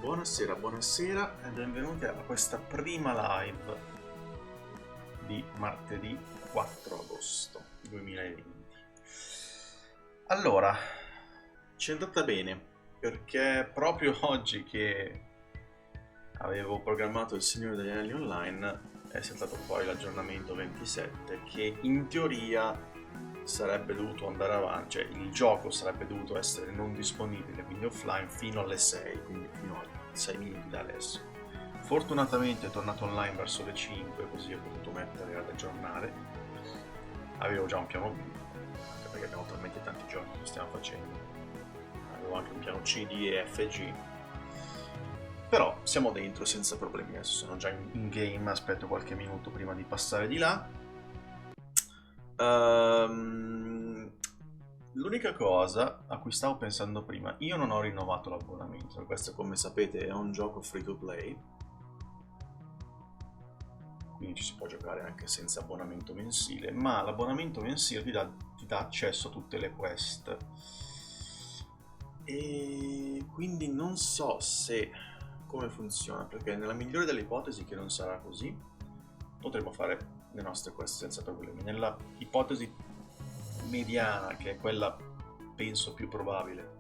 Buonasera, buonasera e benvenuti a questa prima live di martedì 4 agosto 2020. Allora, ci è andata bene perché proprio oggi che avevo programmato il Signore degli Anelli Online è saltato fuori l'aggiornamento 27 che in teoria sarebbe dovuto andare avanti, cioè il gioco sarebbe dovuto essere non disponibile, quindi offline, fino alle 6, quindi fino a 6 minuti da adesso. Fortunatamente è tornato online verso le 5, così ho potuto mettere ad aggiornare. Avevo già un piano B, anche perché abbiamo talmente tanti giochi che stiamo facendo. Avevo anche un piano C, D e F, G. Però siamo dentro senza problemi, adesso sono già in game, aspetto qualche minuto prima di passare di là. L'unica cosa a cui stavo pensando prima, io non ho rinnovato l'abbonamento, questo come sapete è un gioco free to play, quindi ci si può giocare anche senza abbonamento mensile, ma l'abbonamento mensile ti dà accesso a tutte le quest, e quindi non so se come funziona, perché nella migliore delle ipotesi che non sarà così, potremo fare le nostre quest senza problemi. Nella ipotesi mediana, che è quella penso più probabile,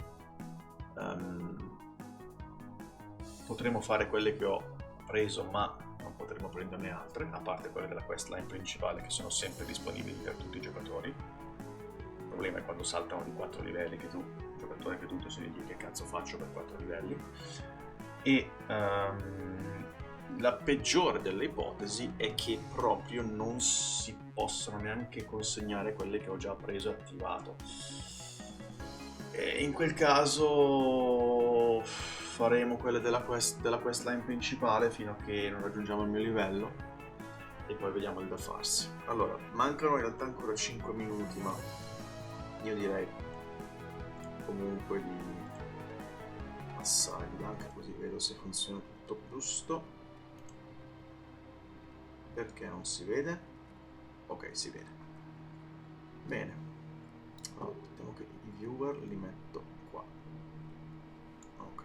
potremo fare quelle che ho preso, ma non potremo prenderne altre, a parte quelle della questline principale che sono sempre disponibili per tutti i giocatori. Il problema è quando saltano di 4 livelli, che tu, giocatore che tu si dici che cazzo faccio per 4 livelli. E la peggiore delle ipotesi è che proprio non si possono neanche consegnare quelle che ho già preso e attivato, e in quel caso faremo quelle della questline principale fino a che non raggiungiamo il mio livello e poi vediamo il da farsi. Allora, mancano in realtà ancora 5 minuti, ma io direi comunque di passare anche così vedo se funziona tutto giusto. Perché non si vede? Ok, si vede. Bene. Allora, vediamo che i viewer li metto qua. Ok.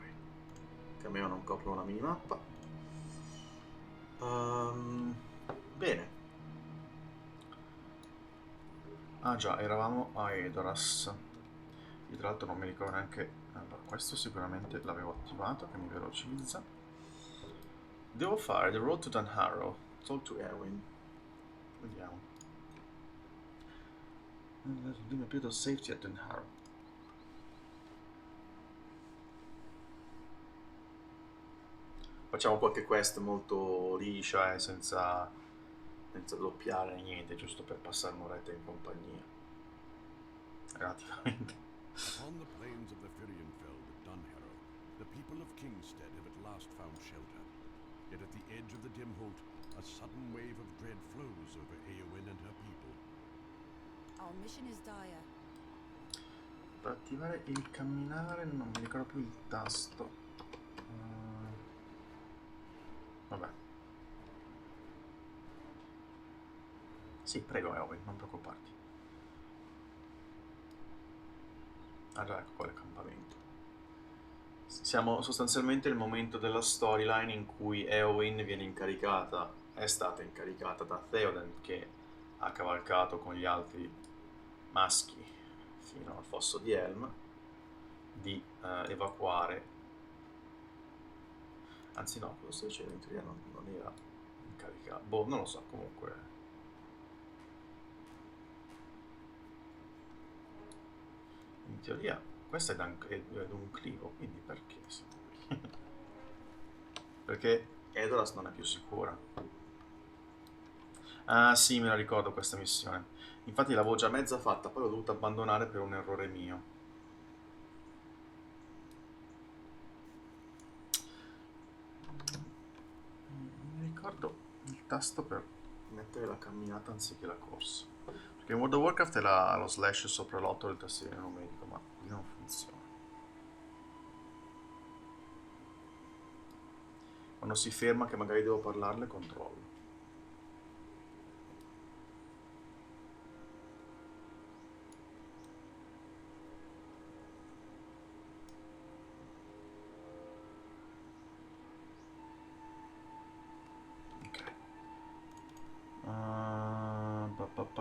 Che almeno non coprono la minimappa. Bene. Ah già, eravamo a Edoras. Io tra l'altro non mi ricordo neanche... Allora, questo sicuramente l'avevo attivato, che mi velocizza. Devo fare The Road to Dunharrow. Talk to Erwin. Vediamo. Limit period of safety at Dunharrow. Facciamo qualche quest molto liscia, senza doppiare niente, giusto per passare un'oretta in compagnia. Relativamente. Upon the plains of the Firienfeld at Dunharrow, the people of Kingstead have at last found shelter. Yet at the edge of the Dimholt, a sudden wave of dread flows over Eowyn and her people. Our mission is dire. Per attivare il camminare non mi ricordo più il tasto. Vabbè. Sì, prego Eowyn, non preoccuparti. Ah già, ecco qua l'accampamento. Siamo sostanzialmente al momento della storyline in cui Eowyn viene incaricata, è stata incaricata da Theoden, che ha cavalcato con gli altri maschi fino al fosso di Helm, di evacuare. Anzi no, cosa sto dicendo, in teoria non era incaricato. Boh, non lo so, comunque. In teoria questo è un clivo, quindi perché? Perché Edoras non è più sicura. Ah sì, me la ricordo questa missione. Infatti l'avevo già mezza fatta, poi l'ho dovuta abbandonare per un errore mio. Mi ricordo il tasto per mettere la camminata anziché la corsa. Perché in World of Warcraft è lo slash sopra l'8 del tastiere numerico, ma qui non funziona. Quando si ferma che magari devo parlarle, controllo.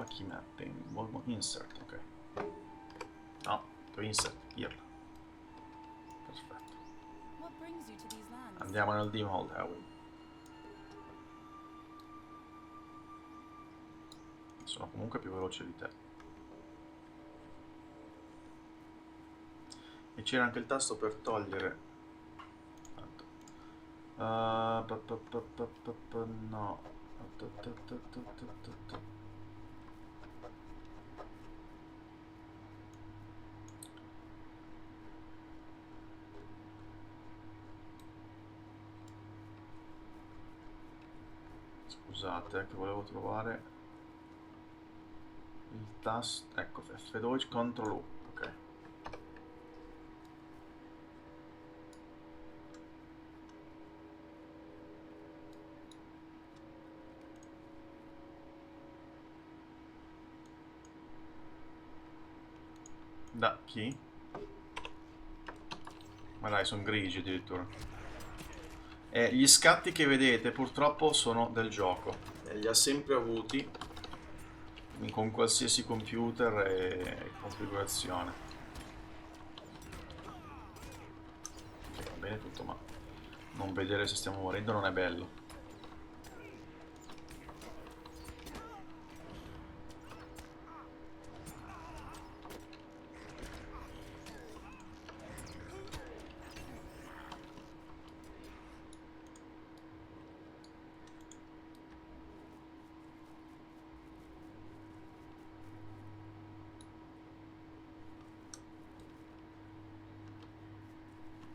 Key mapping. Insert, ok. No, insert, here. Perfetto. What brings you to these lands? Andiamo nel dim hold, Howell. Sono comunque più veloce di te. E c'era anche il tasto per togliere. No. Scusate, che volevo trovare il tasto. Ecco, F12 CTRL U. Ok. Da chi? Ma dai, sono grigi addirittura. E gli scatti che vedete purtroppo sono del gioco. E li ha sempre avuti con qualsiasi computer e configurazione. Ok, va bene tutto, ma non vedere se stiamo morendo non è bello.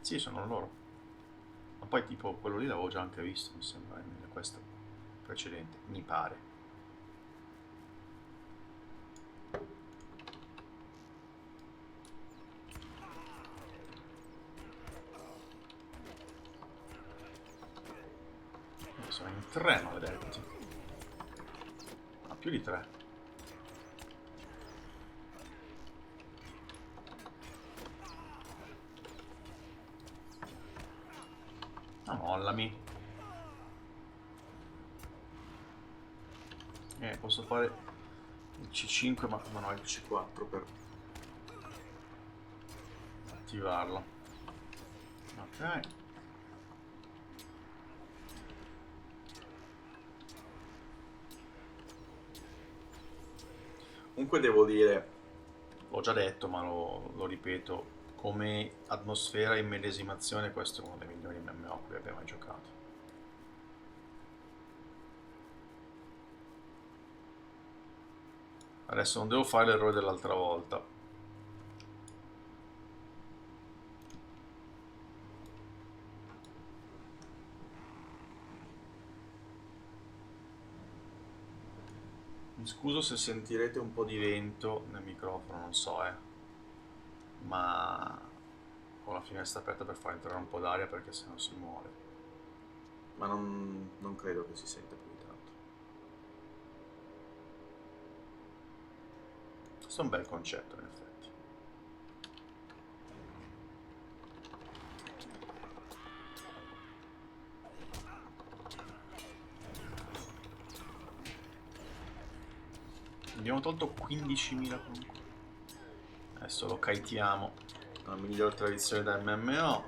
Sì, sono loro. Ma poi tipo quello lì l'avevo già anche visto, mi sembra, in questo precedente, mi pare. Sono in tre maledetti. Ma più di tre. Ma mollami. Posso fare il C5 ma non ho il C4 per attivarlo. Ok. Comunque devo dire, l'ho già detto ma lo ripeto, come atmosfera e immedesimazione questo è uno dei migliori MMO a cui abbia mai giocato. Adesso non devo fare l'errore dell'altra volta. Mi scuso se sentirete un po' di vento nel microfono, non so, ma ho la finestra aperta per far entrare un po' d'aria perché sennò si muore. Ma non credo che si senta più di tanto. Questo è un bel concetto, in effetti. Abbiamo tolto 15.000 comunque. Adesso lo kitiamo. La miglior tradizione da MMO.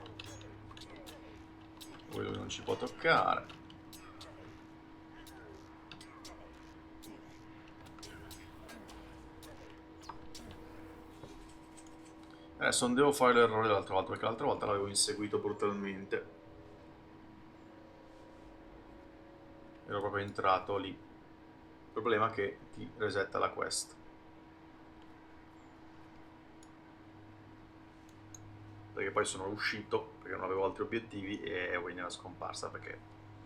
Poi lui non ci può toccare. Adesso non devo fare l'errore dell'altra volta perché l'altra volta l'avevo inseguito brutalmente. Ero proprio entrato lì. Il problema è che ti resetta la quest. Perché poi sono uscito perché non avevo altri obiettivi e Wayne era scomparsa perché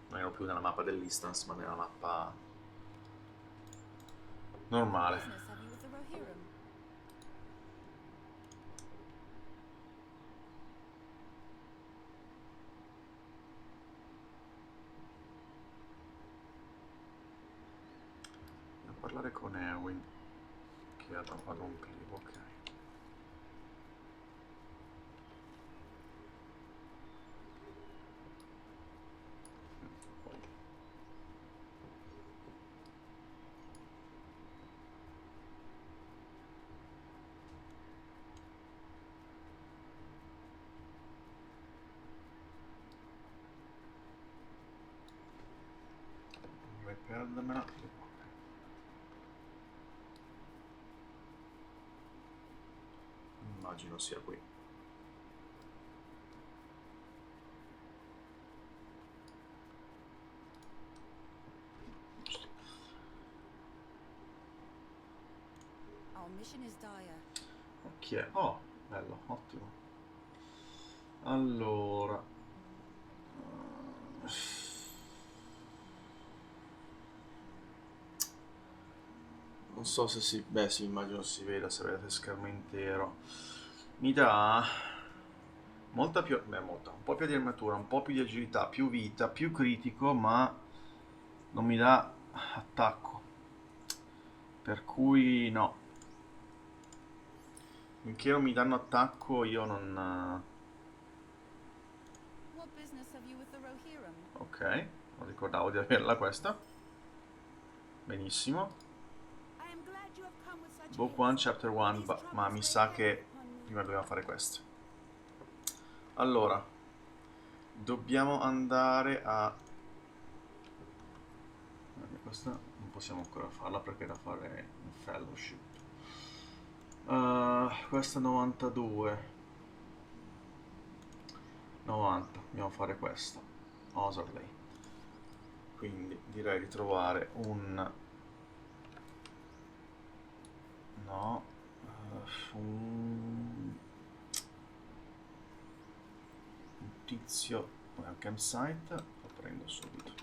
non ero più nella mappa dell'instance ma nella mappa normale. Business have you with the Rohirrim? Devo parlare con Erwin che ad un clip, ok. perdermela. Immagino sia qui. Our mission is dire. Ok, oh, bello, ottimo. Allora, non so se si... Beh, sì, immagino si veda se vedete schermo intero. Mi dà molta più... Beh, molta. Un po' più di armatura, un po' più di agilità, più vita, più critico, ma non mi dà attacco. Per cui no. Finché non mi danno attacco io non... What business have you with the Rohirrim? Ok, non ricordavo di averla questa. Benissimo. I am glad you have come with such Book 1, Chapter 1, ma mi sa che prima dobbiamo fare questo. Allora, dobbiamo andare a... Questa non possiamo ancora farla perché è da fare in fellowship. Questa 92. 90, dobbiamo fare questa. Oserley. Quindi direi di trovare un... No. Un tizio... un campsite. Lo prendo subito.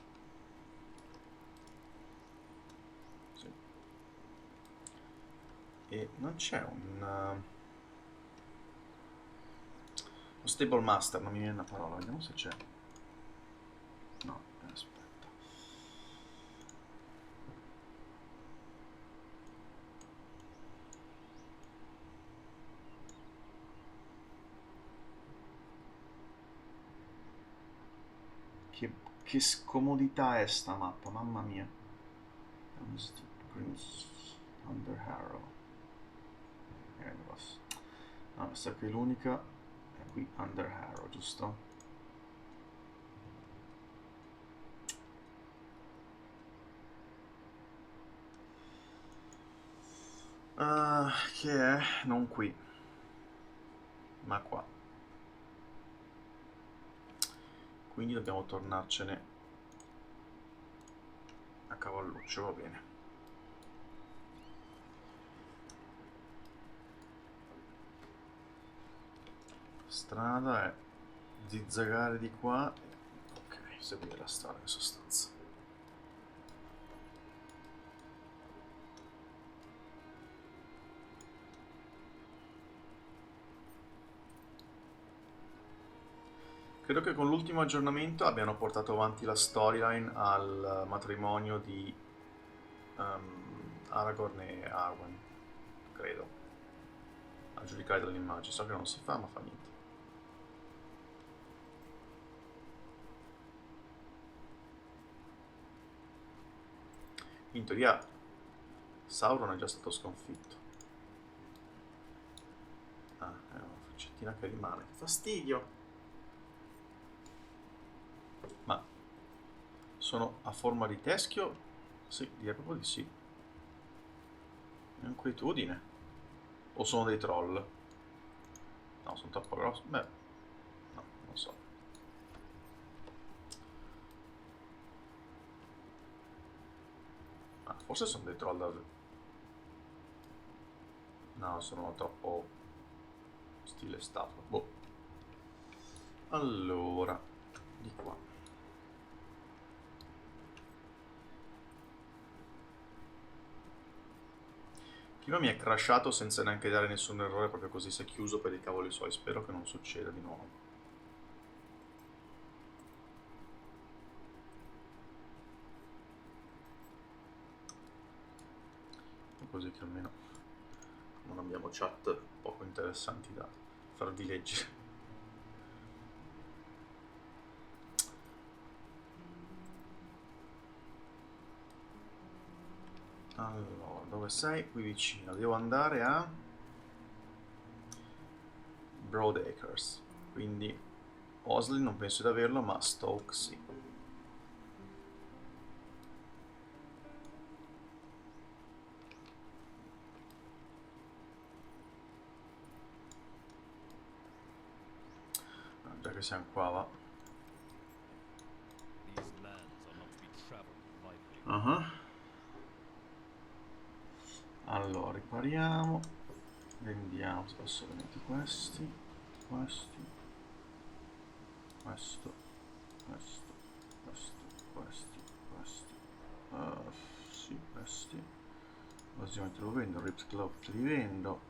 Sì. E non c'è un stable master, non mi viene la parola, vediamo se c'è. No, aspetta. Che scomodità è sta mappa, mamma mia. Prince Under Harrow. No, questa qui è l'unica. È qui Under Harrow, giusto? Che è non qui, ma qua. Quindi dobbiamo tornarcene a cavalluccio, va bene. Strada è zizzagare di qua. Ok, seguire la strada in sostanza. Credo che con l'ultimo aggiornamento abbiano portato avanti la storyline al matrimonio di Aragorn e Arwen, credo, a giudicare dall'immagine. So che non si fa, ma fa niente. In teoria Sauron è già stato sconfitto. Ah, è una faccettina che rimane. Che fastidio! Ma sono a forma di teschio? Sì, direi proprio di sì. È un'inquietudine. O sono dei troll? No, sono troppo grossi. Beh, no, non so. Ah, forse sono dei troll da... No, sono troppo stile statua. Boh. Allora, di qua. Prima mi è crashato senza neanche dare nessun errore, proprio così si è chiuso per i cavoli suoi. Spero che non succeda di nuovo. Così che almeno non abbiamo chat poco interessanti da farvi leggere. Allora, dove sei? Qui vicino. Devo andare a Broadacres. Quindi Osley non penso di averlo, ma Stoke sì. che siamo qua, va. Allora, ripariamo. Vendiamo assolutamente questi. Questo. Questo. Sì, questi. Ovviamente te lo vendo. Ripped Glove te li vendo.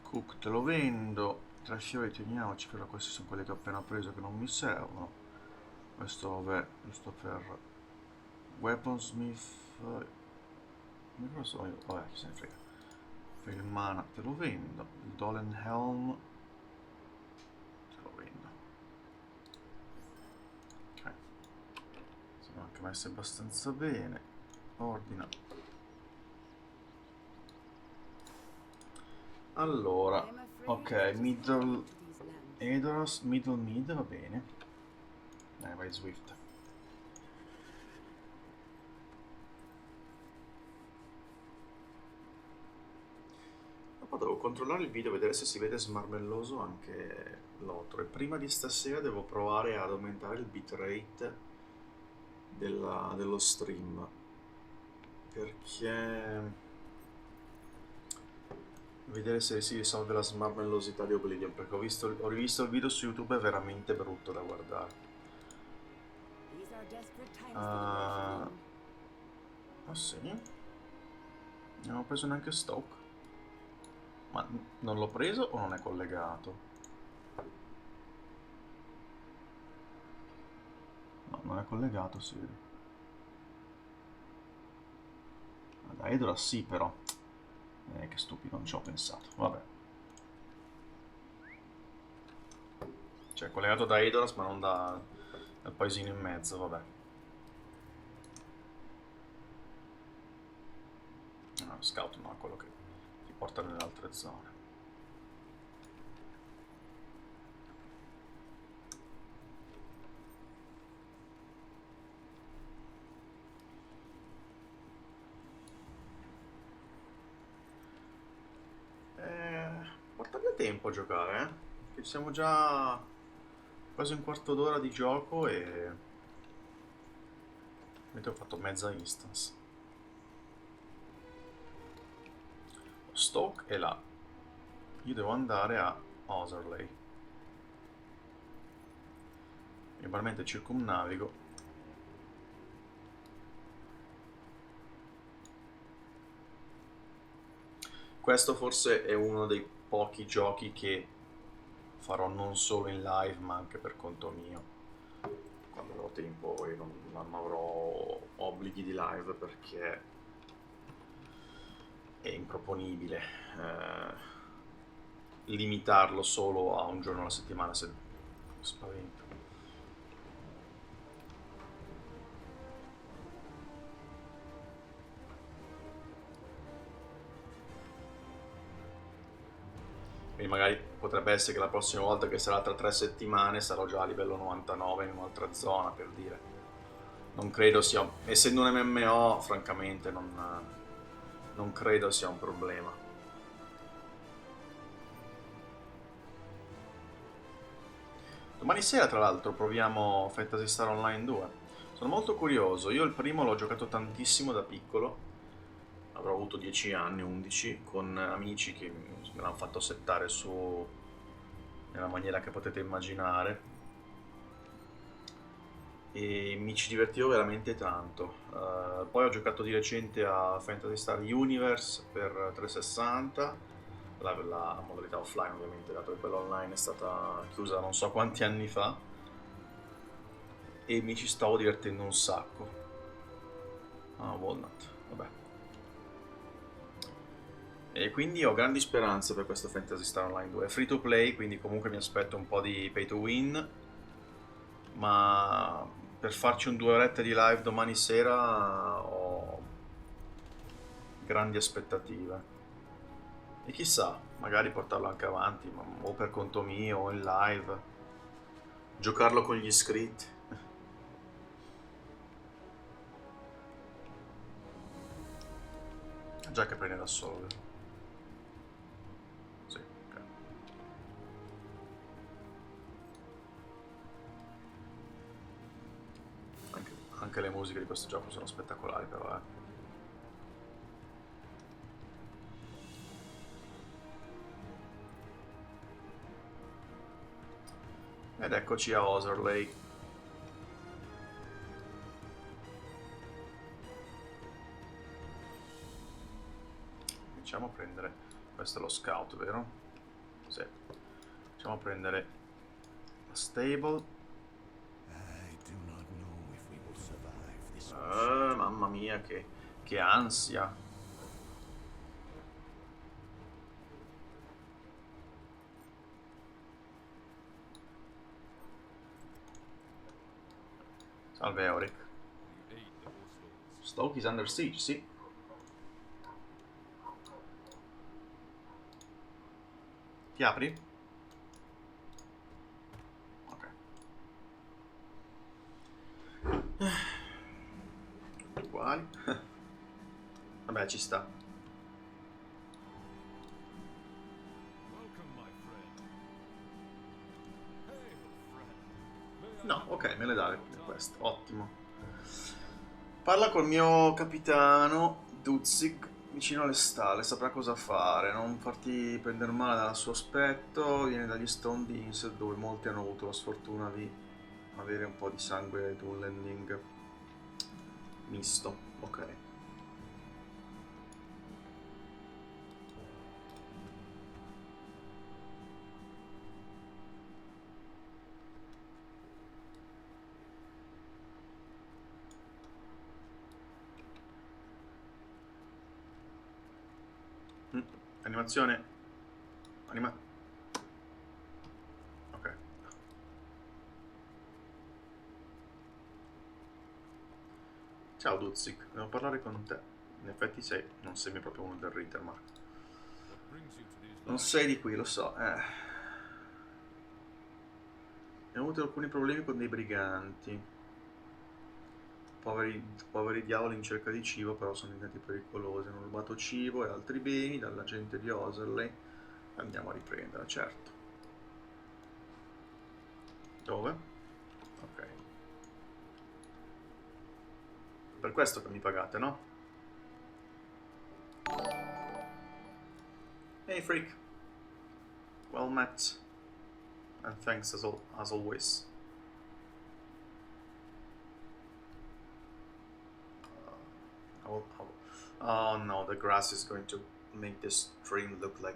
Cook te lo vendo. Tra fiori teniamoci, però questi sono quelli che ho appena preso che non mi servono. Questo vabbè, giusto per Weaponsmith. Vabbè, chi se ne frega. Per il mana te lo vendo. Il Dolan Helm te lo vendo. Ok. Sono anche messi abbastanza bene. Ordina. Allora, ok, middle Edoras, middle mid va bene. Vai Swift. Dopo devo controllare il video, vedere se si vede smarmelloso anche l'otro. E prima di stasera devo provare ad aumentare il bitrate dello stream. Perché vedere se si risolve la smarmellosità di Oblivion, perché ho rivisto il video su YouTube, è veramente brutto da guardare. Ah sì? Non ho preso neanche Stoke. Ma non l'ho preso o non è collegato? No, non è collegato, sì. Da Edora sì, però. Che stupido, non ci ho pensato. Vabbè. Cioè, è collegato da Edoras, ma non dal paesino in mezzo, vabbè. No, scout no, è quello che ti porta nelle altre zone. Porta via tempo a giocare, Che siamo già quasi un quarto d'ora di gioco e... Mentre ho fatto mezza instance. Stoke è là. Io devo andare a Oserley. Normalmente circumnavigo. Questo forse è uno dei pochi giochi che farò non solo in live ma anche per conto mio, quando avrò tempo e non avrò obblighi di live, perché è improponibile limitarlo solo a un giorno alla settimana, se spavento. Quindi magari potrebbe essere che la prossima volta, che sarà tra 3 settimane, sarò già a livello 99 in un'altra zona, per dire. Non credo sia... Essendo un MMO, francamente, non credo sia un problema. Domani sera, tra l'altro, proviamo Fantasy Star Online 2. Sono molto curioso. Io il primo l'ho giocato tantissimo da piccolo. Avrò avuto 10 anni, 11, con amici che me l'hanno fatto settare su nella maniera che potete immaginare. E mi ci divertivo veramente tanto. Poi ho giocato di recente a Fantasy Star Universe per 360, la modalità offline ovviamente, dato che quella online è stata chiusa non so quanti anni fa, e mi ci stavo divertendo un sacco. Walnut, vabbè. E quindi ho grandi speranze per questo Fantasy Star Online 2. È free to play, quindi comunque mi aspetto un po' di pay to win, ma per farci un 2 orette di live domani sera ho grandi aspettative. E chissà, magari portarlo anche avanti, o per conto mio o in live, giocarlo con gli iscritti. Già che prende da solo. Sì, ok. Anche le musiche di questo gioco sono spettacolari, però, Ed eccoci a Oserley. Cominciamo a prendere... Questo è lo scout, vero? Sì. Cominciamo a prendere la stable. Mamma mia, che ansia. Salve Eoric. Stoke is under siege, sì. Ti apri? Ok. Uguali. Vabbè, ci sta. No, ok, me le dai questo. Ottimo. Parla col mio capitano Dutzig vicino alle stalle, saprà cosa fare, non farti prendere male dal suo aspetto. Viene dagli Stone Deans, dove molti hanno avuto la sfortuna di avere un po' di sangue di un landing misto. Ok. Animazione. Ok. Ciao Dutzig, devo parlare con te. In effetti non sei proprio uno del Rittermark. Non sei di qui, lo so. Abbiamo avuto alcuni problemi con dei briganti. Poveri diavoli in cerca di cibo, però sono diventati pericolosi. Hanno rubato cibo e altri beni dalla gente di Oserley. Andiamo a riprendere, certo. Dove? Ok. Per questo che mi pagate, no? Hey freak. Well met. And thanks as always. Oh no, the grass is going to make this stream look like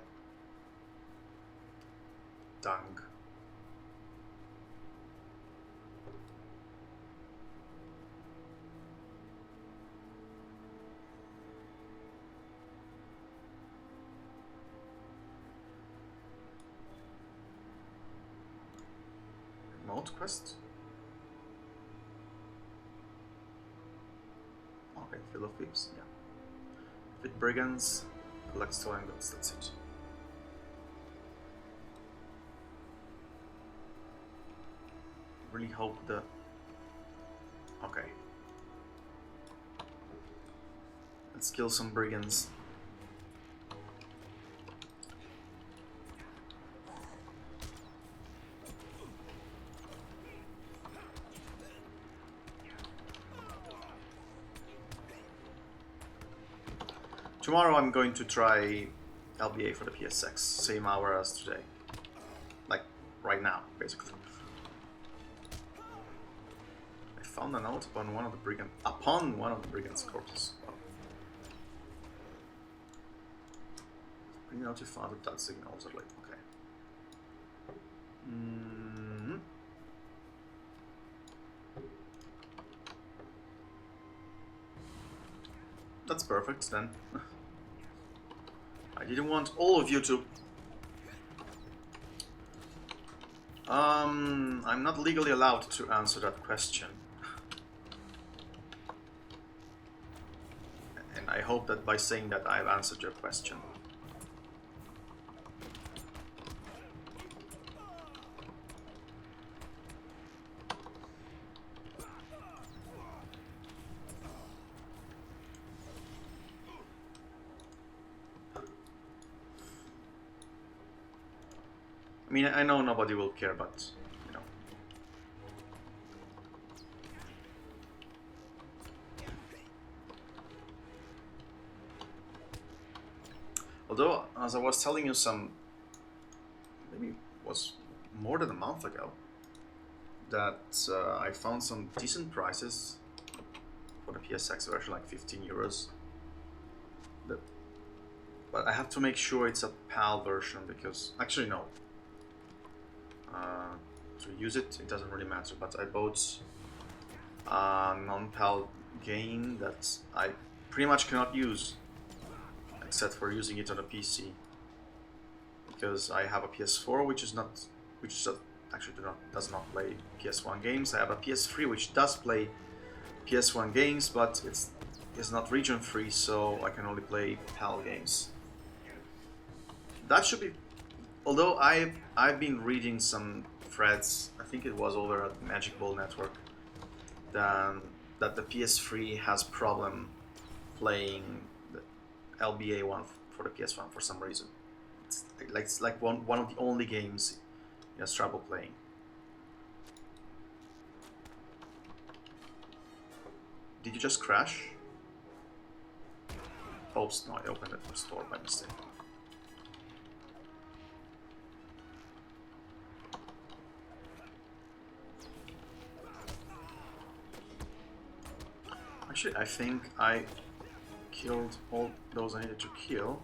dung. Remote quest? Okay, fill of whips, yeah. Defeat brigands, collect stolen goods, that's it. Really hope the... Okay. Let's kill some brigands. Tomorrow I'm going to try LBA for the PSX, same hour as today. Like, right now, basically. I found a note upon one of the brigands' corpses. Oh. Bring out your father, that signals are like, okay. That's perfect then. I didn't want all of you to... I'm not legally allowed to answer that question. And I hope that by saying that I've answered your question. I mean, I know nobody will care, but, you know. Although, as I was telling you maybe it was more than a month ago, that I found some decent prices for the PSX version, like 15 euros. But I have to make sure it's a PAL version, because actually no. To use it, it doesn't really matter. But I bought a non-PAL game that I pretty much cannot use, except for using it on a PC, because I have a PS4 which actually does not play PS1 games. I have a PS3 which does play PS1 games, but it's not region free, so I can only play PAL games. That should be. Although I've been reading some threads, I think it was over at Magic Ball Network, that the PS3 has problem playing the LBA one for the PS1 for some reason. It's like one of the only games it has trouble playing. Did you just crash? Oops, no, I opened the store by mistake. Actually, I think I killed all those I needed to kill.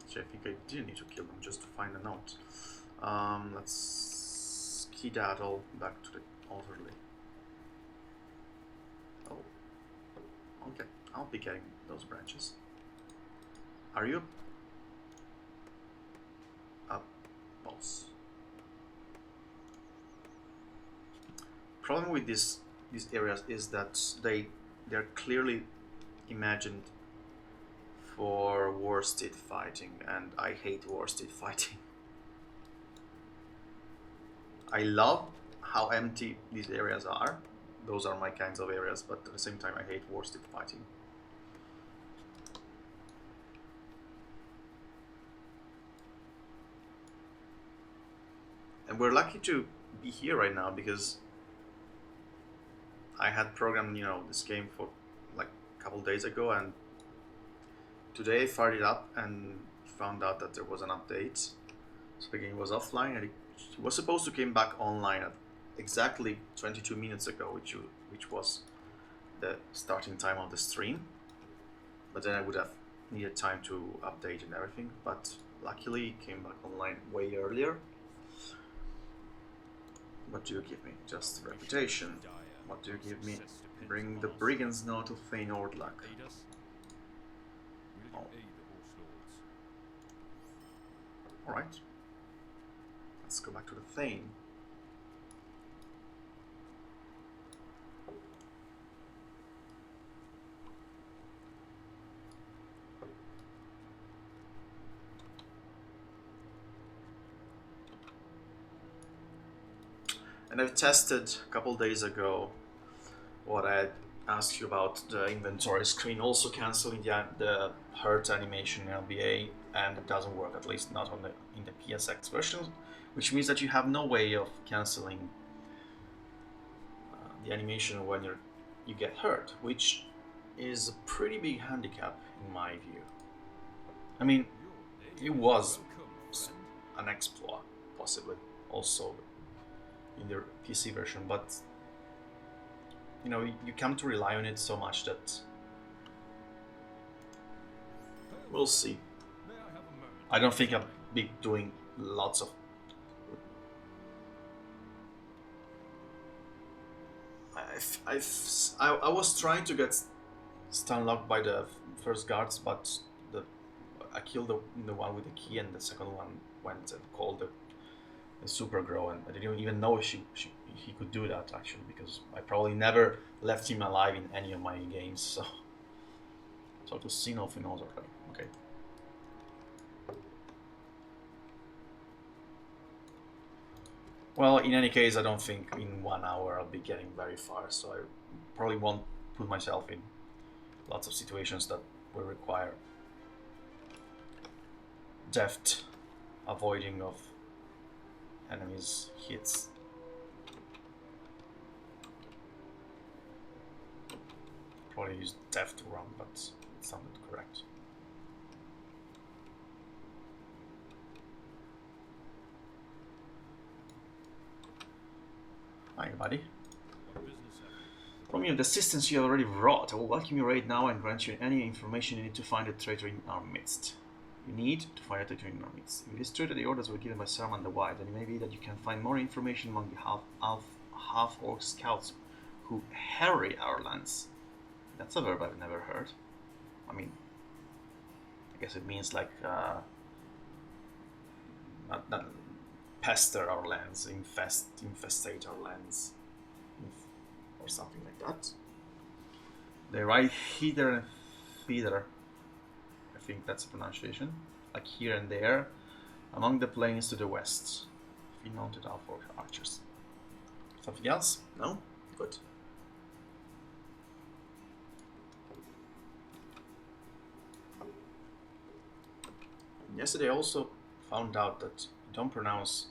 Actually, I think I didn't need to kill them just to find a note. Let's skedaddle back to the orderly. Oh, okay. I'll be getting those branches. Are you up, boss? Problem with these areas is that they're clearly imagined for worsted fighting, and I hate worsted fighting. I love how empty these areas are. Those are my kinds of areas, but at the same time I hate worsted fighting. And we're lucky to be here right now, because I had programmed, this game for like a couple days ago, and today I fired it up and found out that there was an update. So the game was offline, and it was supposed to come back online at exactly 22 minutes ago, which was the starting time of the stream. But then I would have needed time to update and everything. But luckily it came back online way earlier. What do you give me? Just reputation. What do you give me? Bring the brigands now to Thane Ordlac. Oh. Alright. Let's go back to the Thane. And I've tested a couple days ago what I had asked you about, the inventory screen also cancelling the hurt animation in LBA, and it doesn't work, at least not in the PSX version, which means that you have no way of cancelling the animation when you get hurt, which is a pretty big handicap in my view. I mean, it was an exploit, possibly, also in the PC version, but you come to rely on it so much that we'll see. I don't think I'll be doing lots of I was trying to get stun locked by the first guards, but I killed the one with the key, and the second one went and called the super grow, and I didn't even know he could do that actually, because I probably never left him alive in any of my games. So to see nothing else already. Okay. Well, in any case, I don't think in 1 hour I'll be getting very far, so I probably won't put myself in lots of situations that will require deft avoiding of enemies' hits. probably used theft wrong, but it sounded correct. Hi, buddy. From you, the assistance you have already wrought, I will welcome you right now and grant you any information you need to find a traitor in our midst. You need to find a traitor in our midst. If it is true that the orders were given by Saruman the White, then it may be that you can find more information among the half-orc scouts who harry our lands. That's a verb I've never heard. I mean, I guess it means like not pester our lands, infestate our lands, or something like that. They write hither and thither. I think that's the pronunciation. Like here and there, among the plains to the west. 3 mounted half-orc archers. Something else? No? Good. Yesterday I also found out that you don't pronounce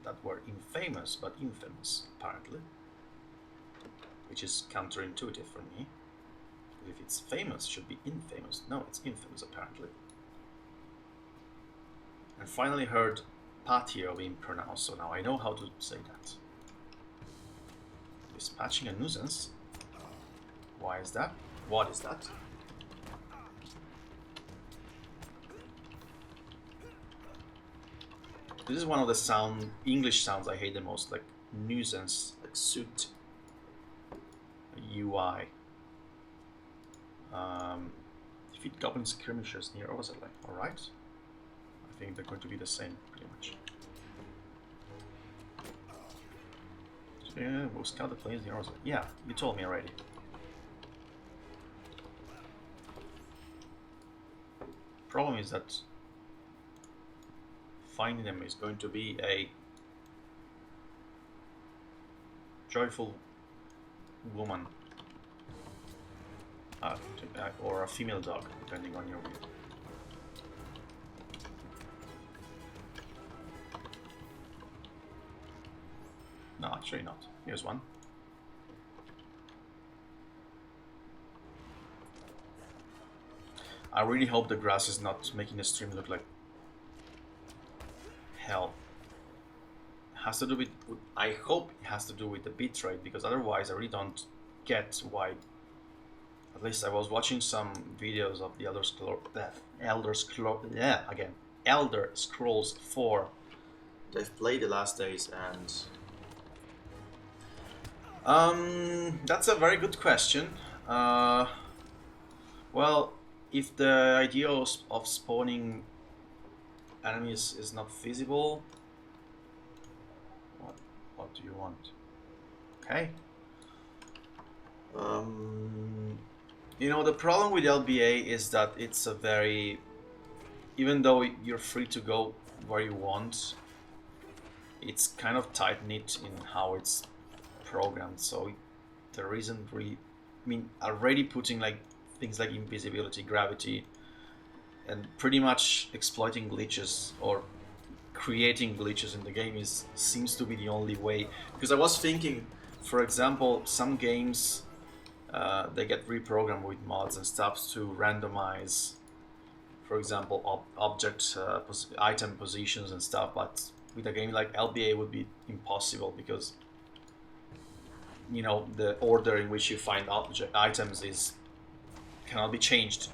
that word infamous, but infamous, apparently. Which is counterintuitive for me. If it's famous, it should be infamous. No, it's infamous, apparently. And finally heard patio being pronounced, so now I know how to say that. Dispatching a nuisance? Why is that? What is that? This is one of the English sounds I hate the most, like nuisance, like suit, UI. Defeat goblin skirmishers near Oversettler. Alright. I think they're going to be the same, pretty much. Yeah, we'll scout the plains near Oversettler. Yeah, you told me already. Problem is that finding them is going to be a joyful woman. Or a female dog, depending on your view. No, actually not. Here's one. I really hope the grass is not making the stream look like hell. It has to do with I hope it has to do with the bitrate, because otherwise I really don't get why. At least I was watching some videos of the Elder Scrolls 4. They've played the last days, and that's a very good question. Well, if the idea of spawning enemies is not feasible, what do you want? Okay. You know, the problem with LBA is that it's a very, even though you're free to go where you want, it's kind of tight-knit in how it's programmed, so there isn't really, I mean, already putting like things like invisibility, gravity, and pretty much exploiting glitches or creating glitches in the game seems to be the only way. Because I was thinking, for example, some games they get reprogrammed with mods and stuff to randomize, for example, item positions and stuff, but with a game like LBA it would be impossible, because you know the order in which you find items cannot be changed,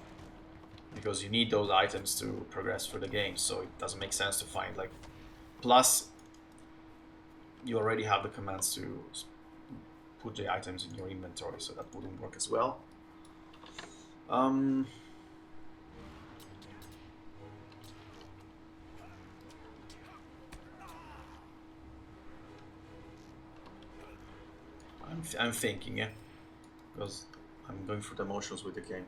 because you need those items to progress through the game, so it doesn't make sense to find like. Plus, you already have the commands to put the items in your inventory, so that wouldn't work as well. I'm thinking, yeah, because I'm going through the motions with the game.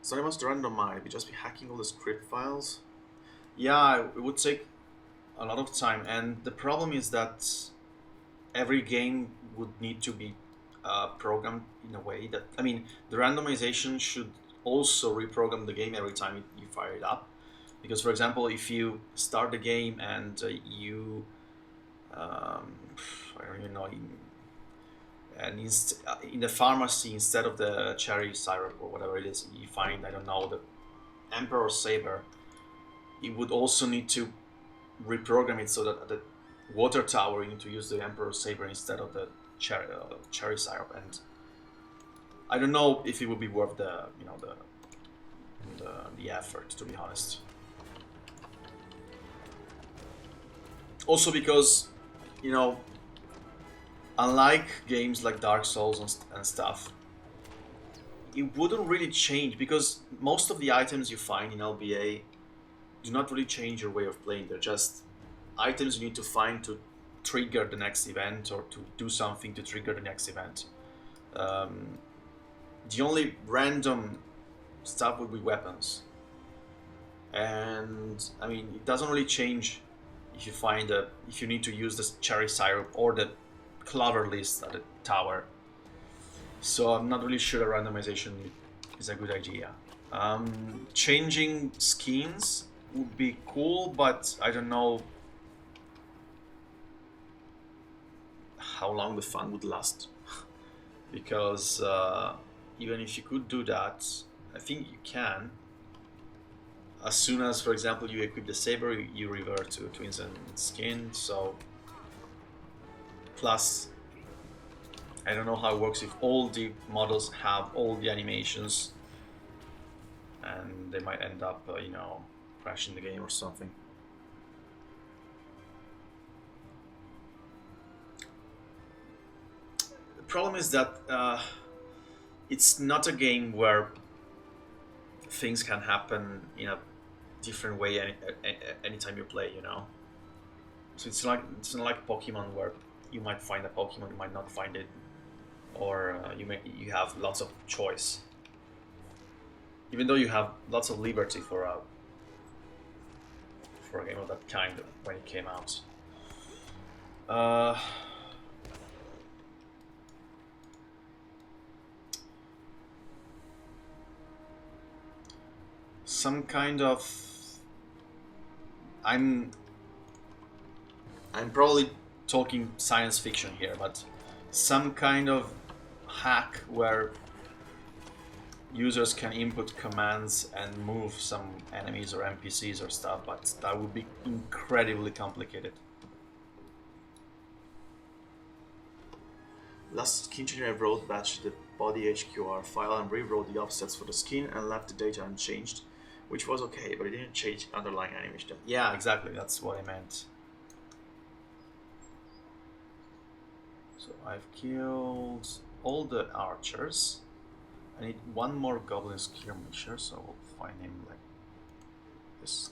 So I must randomize. We just be hacking all the script files. Yeah, it would take a lot of time, and the problem is that every game would need to be programmed in a way that, I mean, the randomization should also reprogram the game every time you fire it up. Because, for example, if you start the game and I don't even know, and in the pharmacy, instead of the cherry syrup or whatever it is, you find, I don't know, the Emperor Saber. You would also need to reprogram it so that at the water tower you need to use the Emperor Saber instead of the cherry syrup, and I don't know if it would be worth the the effort, to be honest. Also because, you know, unlike games like Dark Souls and stuff, it wouldn't really change, because most of the items you find in LBA do not really change your way of playing. They're just items you need to find to trigger the next event, or to do something to trigger the next event. The only random stuff would be weapons. And I mean, it doesn't really change if you need to use the cherry syrup or the clover list at the tower. So I'm not really sure the randomization is a good idea. Changing skins would be cool, but I don't know how long the fun would last. Because even if you could do that, I think you can. As soon as, for example, you equip the saber, you revert to twins and skin. So, plus, I don't know how it works if all the models have all the animations, and they might end up, you know, crashing the game or something. The problem is that it's not a game where things can happen in a different way anytime you play, you know. So it's not like Pokemon, where you might find a Pokemon, you might not find it, or you have lots of choice. Even though you have lots of liberty for a game of that kind when it came out. Some kind of I'm probably talking science fiction here, but some kind of hack where users can input commands and move some enemies or NPCs or stuff, but that would be incredibly complicated. Last skin changer I wrote batched the body HQR file and rewrote the offsets for the skin and left the data unchanged, which was okay, but it didn't change underlying animation. Yeah, exactly, that's what I meant. So I've killed all the archers. I need one more goblin skirmisher, so we'll find him like this.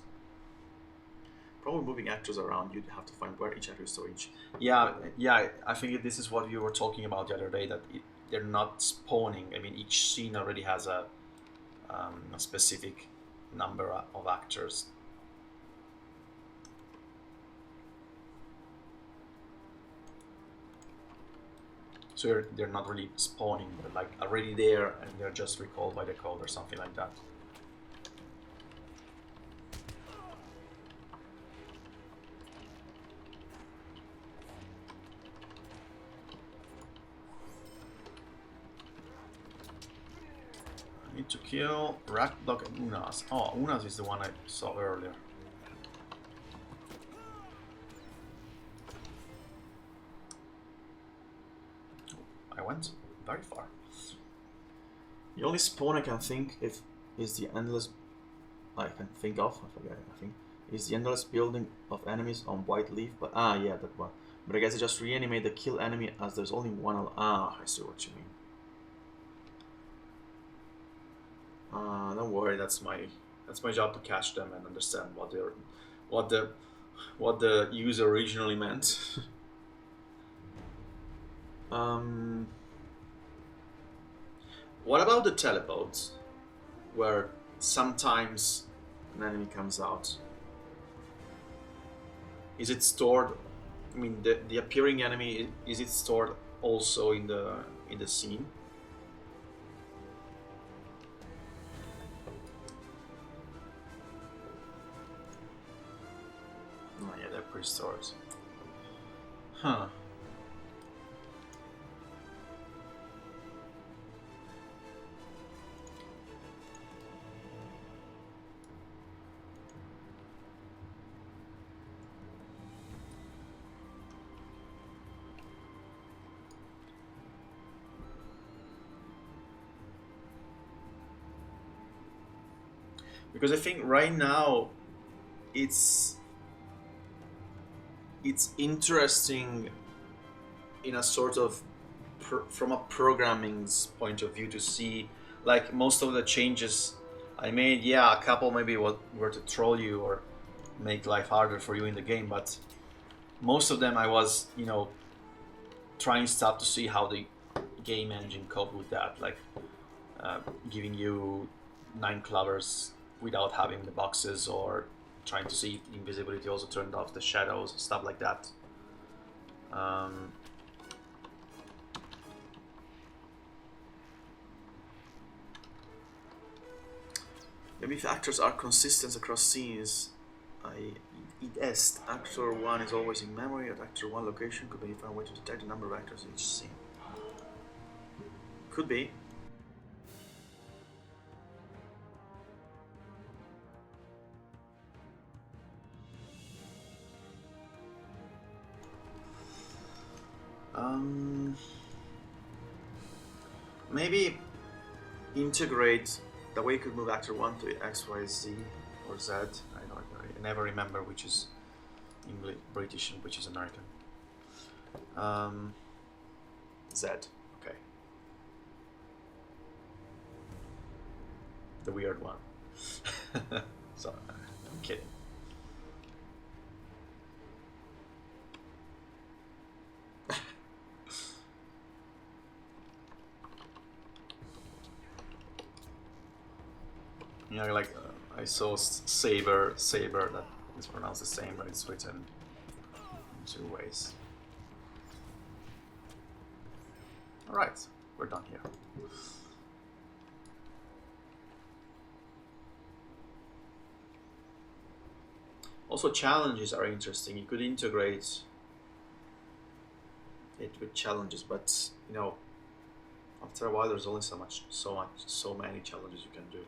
Probably moving actors around, you'd have to find where each actor is storage. Yeah, I think this is what you were talking about the other day, that they're not spawning. I mean, each scene already has a specific number of actors. So they're not really spawning, they're like already there and they're just recalled by the code or something like that. I need to kill Rakdog and Unas. Oh, Unas is the one I saw earlier. I went very far. The only spawn I can think if is the endless. I think is the endless building of enemies on White Leaf. But yeah, that one. But I guess I just reanimate the kill enemy as there's only one. I see what you mean. Don't worry, that's my job to catch them and understand what the user originally meant. What about the telepods, where sometimes an enemy comes out? Is it stored? I mean, the appearing enemy, is it stored also in the scene? Oh yeah, they're pre-stored. Huh. because I think right now it's interesting in a sort of from a programming's point of view to see like most of the changes I made. Yeah, a couple maybe were to troll you or make life harder for you in the game, but most of them I was, you know, trying stuff to see how the game engine coped with that, like giving you 9 clovers without having the boxes, or trying to see if the invisibility also turned off the shadows and stuff like that. Maybe if actors are consistent across scenes, it est. Actor 1 is always in memory. At actor 1 location could be a fun way to detect the number of actors in each scene. Could be. Maybe integrate the way you could move actor 1 to X, Y, Z, or Z. I never remember which is English, British, and which is American. Z, okay. The weird one. So, I'm kidding. You know, like I saw saber that is pronounced the same, but it's written in 2 ways. All right, we're done here. Also, challenges are interesting. You could integrate it with challenges, but you know, after a while, there's only so many challenges you can do.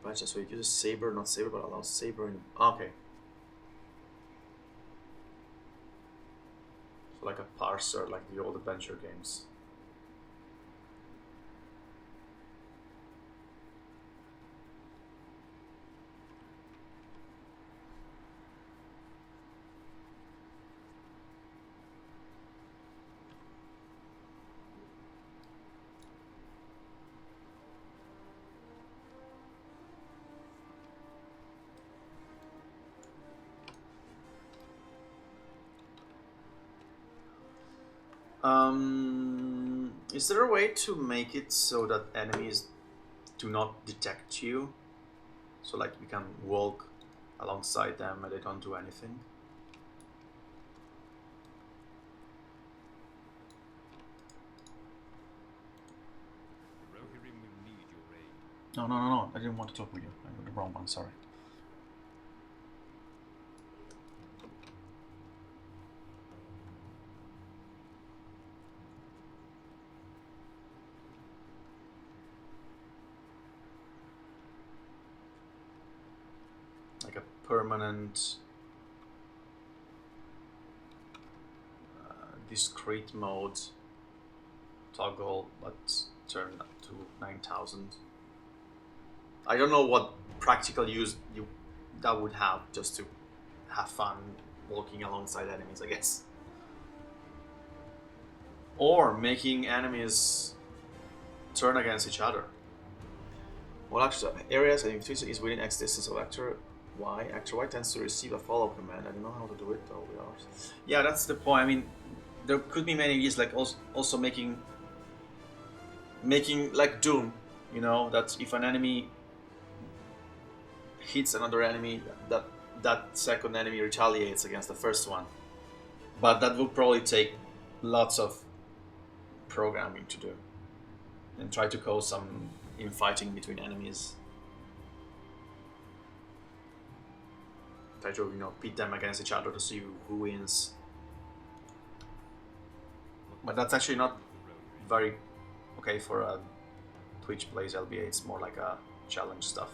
But so it uses saber, not saber, but allows saber in. Okay. So like a parser, like the old adventure games. Is there a way to make it so that enemies do not detect you? So like you can walk alongside them and they don't do anything? No. I didn't want to talk with you. I got the wrong one, sorry. Like a permanent discrete mode toggle, but turn up to 9,000. I don't know what practical use that would have, just to have fun walking alongside enemies, I guess. Or making enemies turn against each other. Well, actually, areas and if is within X distance of actor Y. Actor Y tends to receive a follow command. I don't know how to do it though with ours. Yeah, that's the point. I mean, there could be many ways, like also making like Doom. You know, that if an enemy hits another enemy, that second enemy retaliates against the first one. But that would probably take lots of programming to do, and try to cause some infighting between enemies. Try to, you know, pit them against each other to see who wins. But that's actually not very okay for a Twitch plays LBA. It's more like a challenge stuff,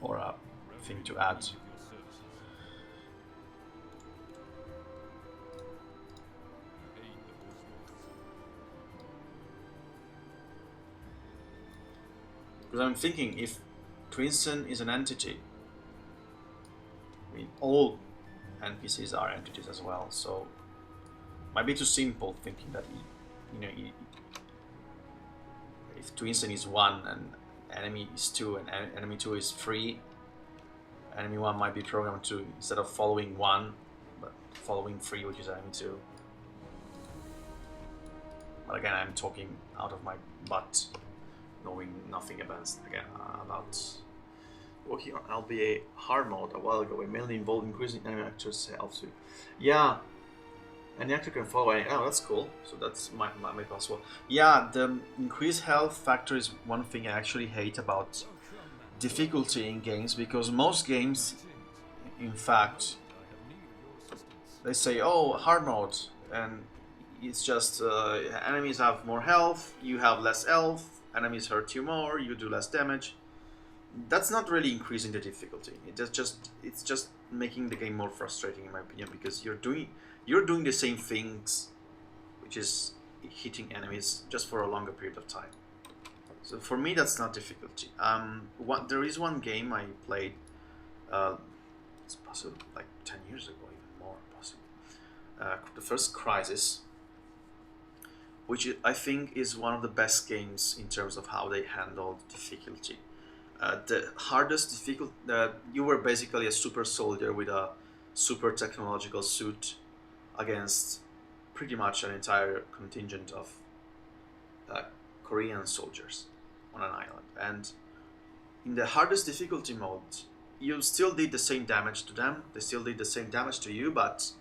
or a thing to add. Because I'm thinking if Twinsen is an entity, I mean all NPCs are entities as well, so might be too simple thinking that if Twinsen is 1 and enemy is 2 and enemy 2 is 3, enemy 1 might be programmed to, instead of following 1, but following 3, which is enemy 2. But again, I'm talking out of my butt, knowing nothing about working on LBA hard mode a while ago. We mainly involved increasing enemy actors' health. Yeah, any actor can follow any. Oh, that's cool. So that's my possible. Yeah, the increased health factor is one thing I actually hate about difficulty in games, because most games, in fact, they say, oh, hard mode, and it's just enemies have more health, you have less health, enemies hurt you more, you do less damage. That's not really increasing the difficulty. It's just making the game more frustrating, in my opinion, because you're doing the same things, which is hitting enemies just for a longer period of time. So for me, that's not difficulty. There is one game I played. It's possible like 10 years ago, even more possible. The first Crisis, which I think is one of the best games in terms of how they handled difficulty. The hardest difficult, you were basically a super soldier with a super technological suit against pretty much an entire contingent of Korean soldiers on an island. And in the hardest difficulty mode, you still did the same damage to them, they still did the same damage to you, but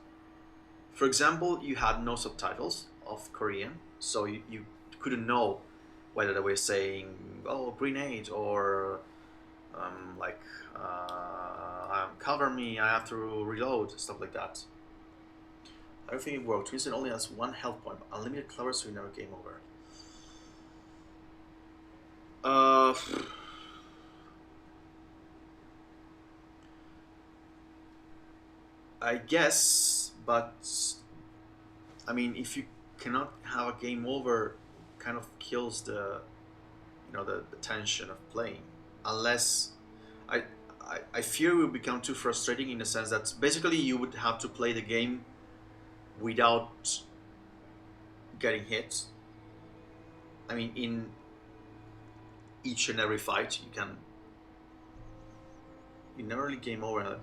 for example, you had no subtitles of Korean, so you couldn't know whether they were saying, oh, grenade, or cover me, I have to reload, stuff like that. I don't think it worked. Twinsen only has 1 health point, unlimited clovers, so you never game over. I guess, but I mean, if you cannot have a game over, kind of kills the tension of playing. Unless I fear it will become too frustrating, in the sense that basically you would have to play the game without getting hit. I mean, in each and every fight you never really game over.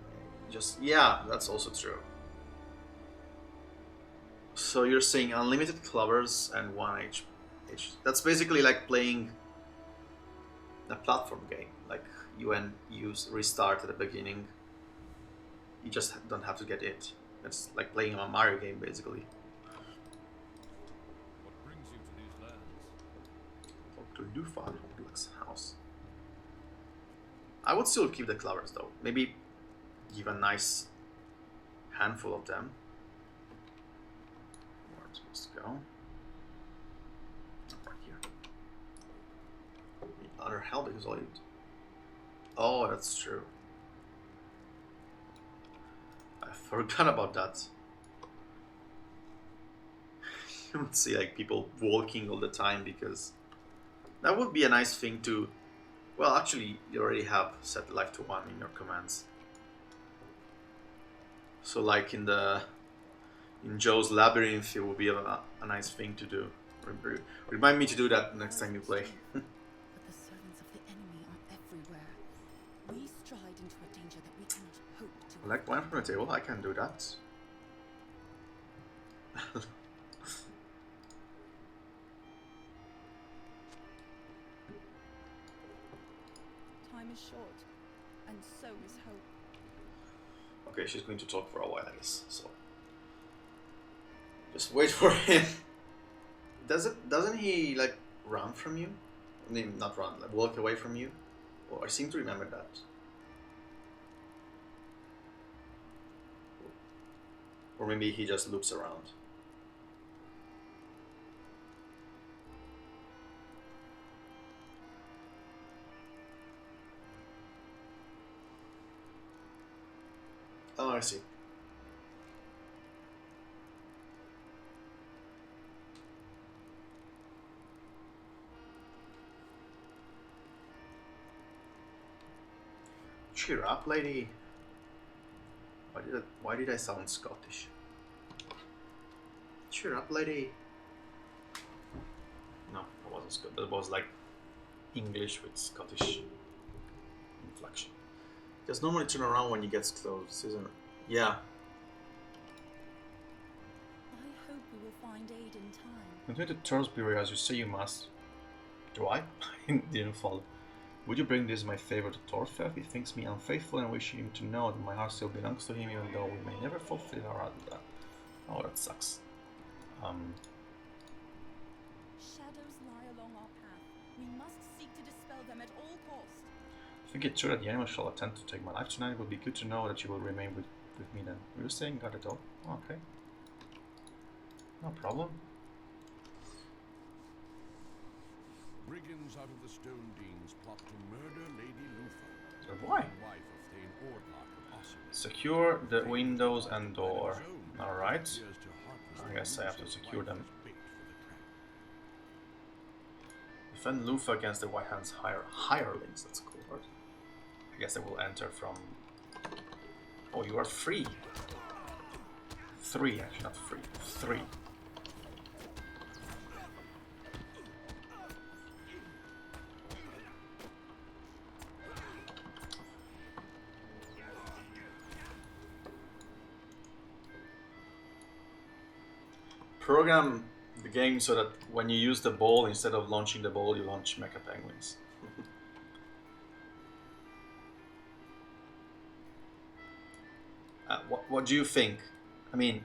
Yeah, that's also true. So you're saying unlimited clovers and 1 H. That's basically like playing a platform game. Like you restart at the beginning. You just don't have to get it. It's like playing a Mario game, basically. What brings you to these lands? Talk to Lufa, Lux house. I would still keep the clovers though. Maybe give a nice handful of them. Where I'm supposed to go? Right here. The other hell, because all you. Oh, that's true. I forgot about that. You would see like people walking all the time, because that would be a nice thing to. Well, actually, you already have set life to 1 in your commands. So, like in Joe's labyrinth, it would be a nice thing to do. Remind me to do that next time you play. But the servants of the enemy are everywhere. We stride into a danger that we cannot hope to. Collect wine from the table. I can do that. Time is short, and so is hope. Okay, she's going to talk for a while, I guess. So just wait for him. Doesn't he like run from you? I mean, not run, like walk away from you. Well, I seem to remember that. Or maybe he just loops around. Oh, I see. Cheer up, lady. Why did I sound Scottish? Cheer up, lady. No, that wasn't Scottish. That was like English with Scottish inflection. Just normally turn around when you get close, isn't it? Yeah. I hope we will find aid in time. Continue to Torsbury as you say you must. Do I? I didn't follow. Would you bring this my favor to Thorfef? He thinks me unfaithful and wish him to know that my heart still belongs to him, even though we may never fulfill our other. Oh, that sucks. Shadows lie along our path. We must seek to dispel them at all costs. If you get sure that the animal shall attempt to take my life tonight, it would be good to know that you will remain with me then. Were you saying God at all? Oh, okay. No problem. Brigands out of the Stone Deans plot to murder Lady Luther, So why? wife of Thane Ordlock of Ossory. Secure the windows and door. Alright. Appears to heartlessly I guess I have to use his secure wife them. as bait for the trap. Defend Lufa against the White Hand's hirelings. That's cool, right? I guess they will enter from... Oh, you are free. 3, actually, not free. 3. Program the game so that when you use the ball, instead of launching the ball, you launch mecha penguins. What do you think? I mean,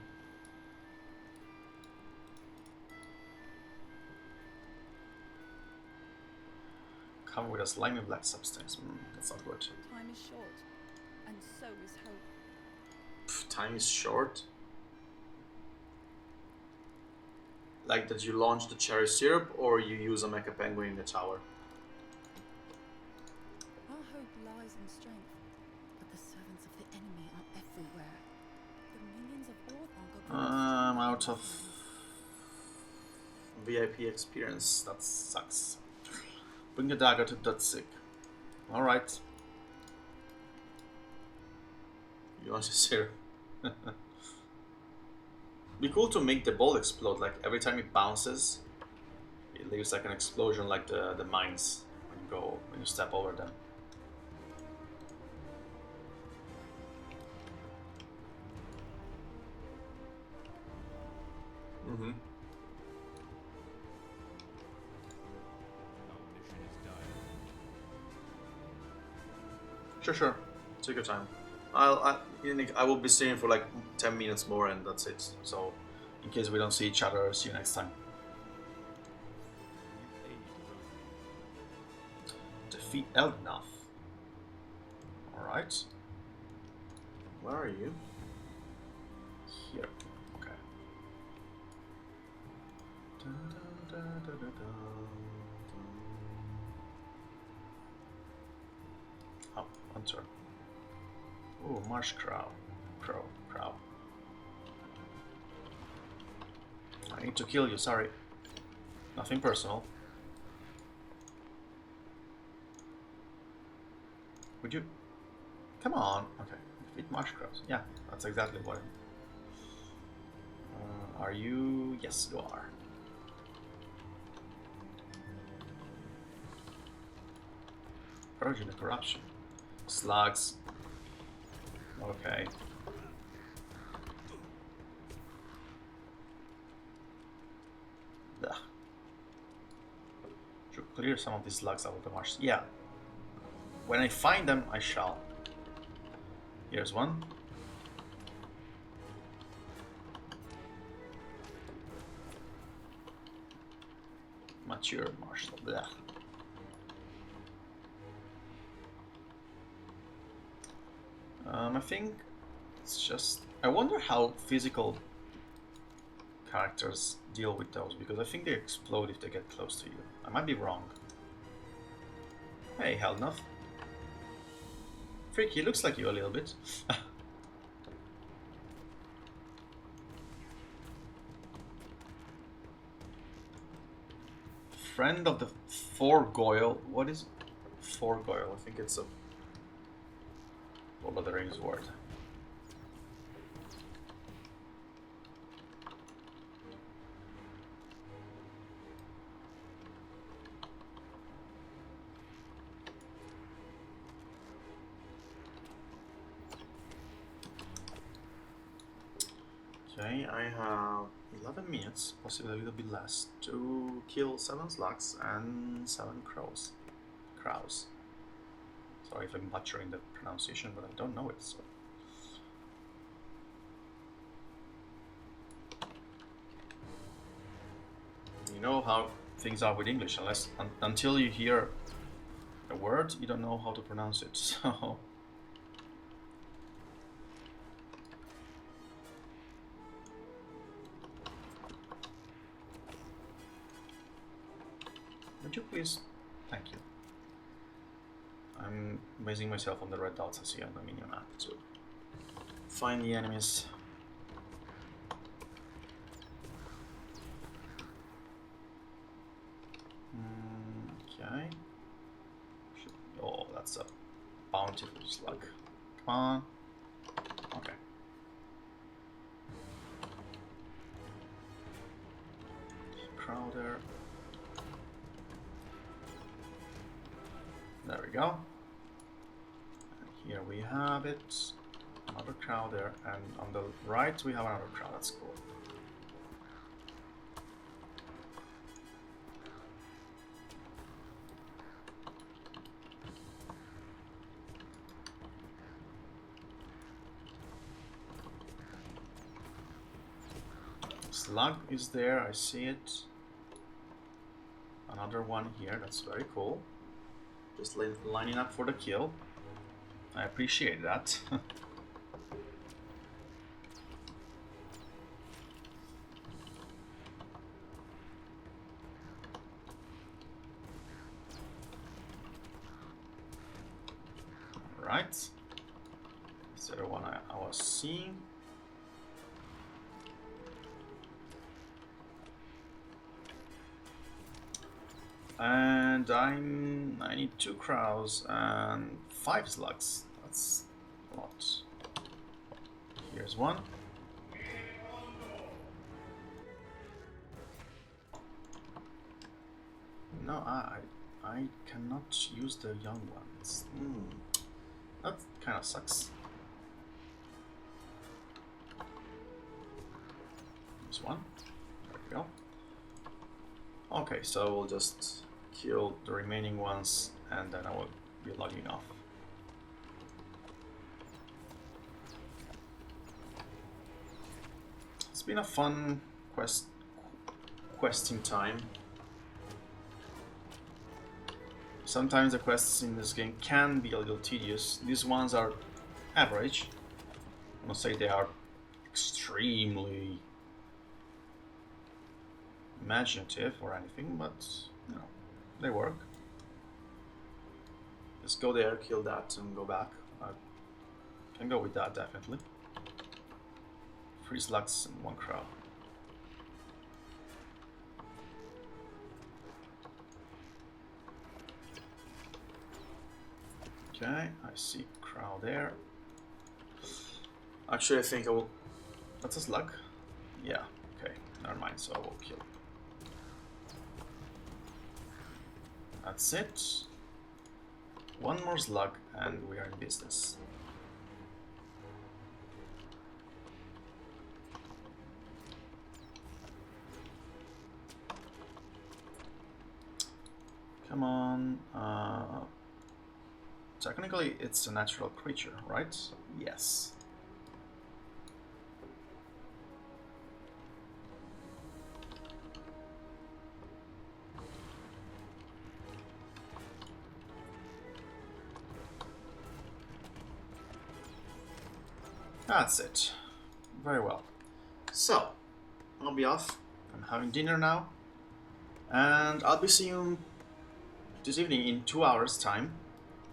covered with a slimy black substance. That's not good. Time is short, and so is hope. Time is short. Like that you launch the cherry syrup or you use a mecha penguin in the tower? Our hope lies in strength, but the servants of the enemy are everywhere. The minions of Orthanc are I'm out of VIP experience. That sucks. Bring the dagger to Dutsik. Alright. You want to syrup? Be cool to make the ball explode, like every time it bounces it leaves like an explosion, like the mines when you step over them. Our mission is done. Sure. Take your time. I will be staying for like 10 minutes more and that's it. So, in case we don't see each other, see you next time. You aid Rosie. Defeat Eldnoth. Alright. Where are you? Here. Okay. Oh, Hunter. Oh, Marsh Crow. Crow. I need to kill you, sorry. Nothing personal. Would you... Come on. Okay. Defeat Marsh Crows. Yeah, that's exactly what are you... Yes, you are. Purging the corruption. Slugs. Okay. Ugh. Should clear some of these slugs out of the marsh. Yeah. When I find them, I shall. Here's one. Mature marsh. Blech. I think it's just... I wonder how physical characters deal with those, because I think they explode if they get close to you. I might be wrong. Hey, Helnuth. Freaky, looks like you a little bit. Friend of the Forgoyle. What is Forgoyle? I think it's a for Lord of the Rings word. Okay, I have 11 minutes, possibly a little bit less, to kill 7 slugs and 7 crows. Sorry if I'm butchering the pronunciation, but I don't know it, so. You know how things are with English, until you hear a word, you don't know how to pronounce it, so. Would you please? Thank you. I'm basing myself on the red dots I see on the minion map to find the enemies. Okay. Oh, that's a bountiful slug. Come on. Okay. Crowder. There we go. And here we have it. Another crowd there, and on the right we have another crowd. That's cool. Slug is there, I see it. Another one here, that's very cool. Just lining up for the kill. I appreciate that. Alright. Is there one I was seeing? And I need 2 crows and 5 slugs. That's a lot. Here's one. No, I cannot use the young ones. That kind of sucks. There's one. There we go. Okay, so we'll just kill the remaining ones and then I will be logging off. It's been a fun questing time. Sometimes the quests in this game can be a little tedious. These ones are average. I'm not say they are extremely imaginative or anything, but you know, they work. Just go there, kill that, and go back. I can go with that definitely. 3 slugs and 1 crow. Okay, I see crow there. Actually, I think I will. That's a slug. Yeah. Okay. Never mind. So I will kill. That's it. 1 more slug and we are in business. Come on. Technically it's a natural creature, right? Yes. That's it. Very well. So, I'll be off. I'm having dinner now. And I'll be seeing you this evening in 2 hours time.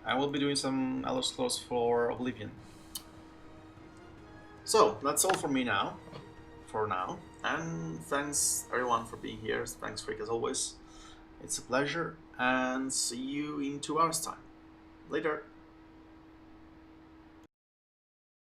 I will be doing some Elder Scrolls for Oblivion. So, that's all for me now. For now. And thanks everyone for being here. Thanks Freak as always. It's a pleasure. And see you in 2 hours time. Later.